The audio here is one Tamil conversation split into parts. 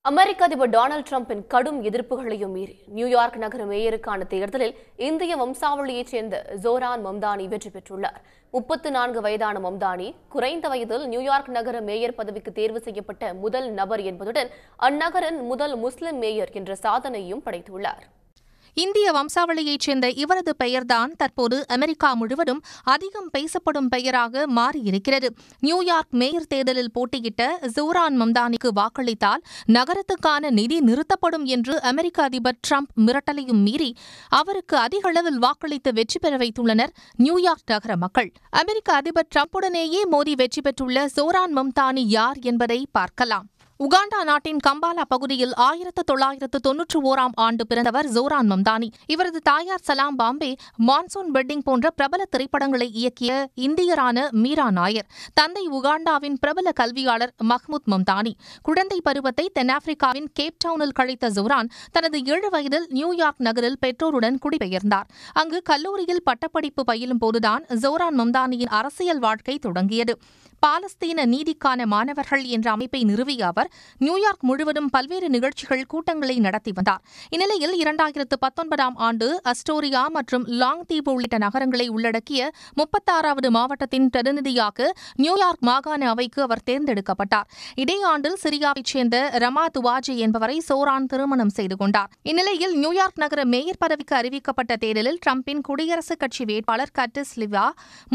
அமெரிக்க அதிபர் டொனால்டு டிரம்பின் கடும் எதிர்ப்புகளையும் மீறி நியூயார்க் நகர மேயருக்கான தேர்தலில் இந்திய வம்சாவளியைச் சேர்ந்த ஜோரான் மம்தானி வெற்றி பெற்றுள்ளார். 34 வயதான மம்தானி குறைந்த வயதில் நியூயார்க் நகர மேயர் பதவிக்கு தேர்வு செய்யப்பட்ட முதல் நபர் என்பதுடன் அந்நகரின் முதல் முஸ்லிம் மேயர் என்ற சாதனையும் படைத்துள்ளார். இந்திய வம்சாவளியைச் சேர்ந்த இவரது பெயர்தான் தற்போது அமெரிக்கா முழுவதும் அதிகம் பேசப்படும் பெயராக மாறியிருக்கிறது. நியூயார்க் மேயர் தேர்தலில் போட்டியிட்ட ஜோரான் மம்தானிக்கு வாக்களித்தால் நகரத்துக்கான நிதி நிறுத்தப்படும் என்று அமெரிக்க அதிபர் டிரம்ப் மிரட்டலையும் மீறி அவருக்கு அதிக அளவில் வாக்களித்து வெற்றி பெற வைத்துள்ளனர் நியூயார்க் நகர மக்கள். அமெரிக்க அதிபர் டிரம்புடனேயே மோதி வெற்றி பெற்றுள்ள ஜோரான் மம்தானி யார் என்பதை பார்க்கலாம். உகாண்டா நாட்டின் கம்பாலா பகுதியில் 1991ஆம் ஆண்டு பிறந்தவர் ஜோரான் மம்தானி. இவரது தாயார் சலாம் பாம்பே, மான்சூன் வெட்டிங் போன்ற பிரபல திரைப்படங்களை இயக்கிய இந்தியரான மீரா நாயர். தந்தை உகாண்டாவின் பிரபல கல்வியாளர் மஹ்மூத் மம்தானி. குழந்தை பருவத்தை தென்னாப்பிரிக்காவின் கேப்டவுனில் கழித்த ஜோரான் தனது 7 வயதில் நியூயார்க் நகரில் பெற்றோருடன் குடிபெயர்ந்தார். அங்கு கல்லூரியில் பட்டப்படிப்பு பயிலும் போதுதான் ஜோரான் மம்தானியின் அரசியல் வாழ்க்கை தொடங்கியது. பாலஸ்தீன நீதிக்கான மாணவர்கள் என்ற அமைப்பை நிறுவிய அவர் நியூயார்க் முழுவதும் பல்வேறு நிகழ்ச்சிகள், கூட்டங்களை நடத்தி வந்தார். இந்நிலையில் 2019ஆம் ஆண்டு அஸ்டோரியா மற்றும் லாங் தீவு உள்ளிட்ட நகரங்களை உள்ளடக்கிய 36வது மாவட்டத்தின் பிரதிநிதியாக நியூயார்க் மாகாண அவைக்கு அவர் தேர்ந்தெடுக்கப்பட்டார். இதே ஆண்டில் சிரியாவைச் சேர்ந்த ரமா துவாஜி என்பவரை ஜோரான் திருமணம் செய்து கொண்டார். இந்நிலையில் நியூயார்க் நகர மேயர் பதவிக்கு அறிவிக்கப்பட்ட தேர்தலில் டிரம்பின் குடியரசுக் கட்சி வேட்பாளர் கர்டிஸ் லிவா,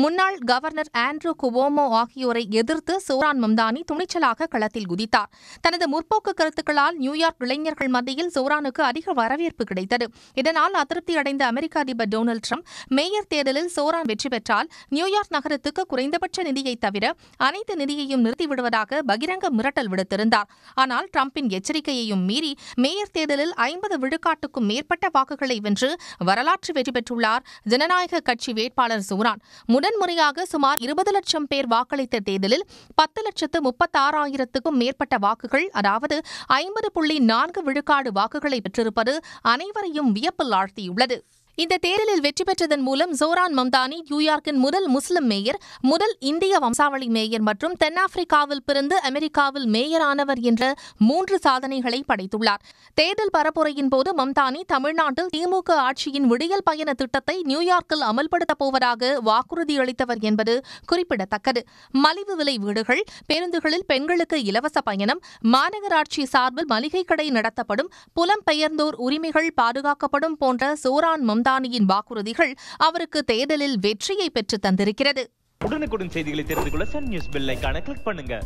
முன்னாள் கவர்னர் ஆண்ட்ரூ குவோமோ ஆகியோரை எதிர்த்து ஜோரான் மம்தானி துணிச்சலாக களத்தில் குதித்தார். தனது முற்போக்கு கருத்துக்களால் நியூயார்க் இளைஞர்கள் மத்தியில் ஜோரானுக்கு அதிக வரவேற்பு கிடைத்தது. இதனால் அதிருப்தி அடைந்த அமெரிக்க அதிபர் டொனால்டு டிரம்ப் மேயர் தேர்தலில் ஜோரான் வெற்றி பெற்றால் நியூயார்க் நகரத்துக்கு குறைந்தபட்ச நிதியை தவிர அனைத்து நிதியையும் நிறுத்திவிடுவதாக பகிரங்க மிரட்டல் விடுத்திருந்தார். ஆனால் டிரம்பின் எச்சரிக்கையையும் மீறி மேயர் தேர்தலில் 50 விழுக்காட்டுக்கும் மேற்பட்ட வாக்குகளை வென்று வரலாற்று வெற்றி பெற்றுள்ளார் ஜனநாயக கட்சி வேட்பாளர் ஜோரான். முதன்முறையாக சுமார் 20 லட்சம் பேர் வாக்களித்த தேர்தலில் 10,36,000க்கும் மேற்பட்ட வாக்குகள், அதாவது 50.4 விழுக்காடு வாக்குகளை பெற்றிருப்பது அனைவரையும் வியப்பில் ஆழ்த்தியுள்ளது. இந்த தேர்தலில் வெற்றி பெற்றதன் மூலம் ஜோரான் மம்தானி நியூயார்க்கின் முதல் முஸ்லிம் மேயர், முதல் இந்திய வம்சாவளி மேயர் மற்றும் தென்னாப்பிரிக்காவில் பிறந்து அமெரிக்காவில் மேயரானவர் என்ற 3 சாதனைகளை படைத்துள்ளார். தேர்தல் பரப்புரையின் போது மம்தானி தமிழ்நாட்டில் திமுக ஆட்சியின் விடியல் பயண திட்டத்தை நியூயார்க்கில் அமல்படுத்தப் போவதாக வாக்குறுதியளித்தவர் என்பது குறிப்பிடத்தக்கது. மலிவு விலை வீடுகள், பேருந்துகளில் பெண்களுக்கு இலவச பயணம், மாநகராட்சி சார்பில் மளிகை கடை நடத்தப்படும், புலம்பெயர்ந்தோர் உரிமைகள் பாதுகாக்கப்படும் போன்ற ஜோரான் மம்தானியின் வாக்குறுதிகள் அவருக்கு தேர்தலில் வெற்றியை பெற்று தந்திருக்கிறது. உடனுக்குடன் செய்திகளை தெரிந்து கொள்ள சன் நியூஸ் பெல் ஐகானை கிளிக் பண்ணுங்க.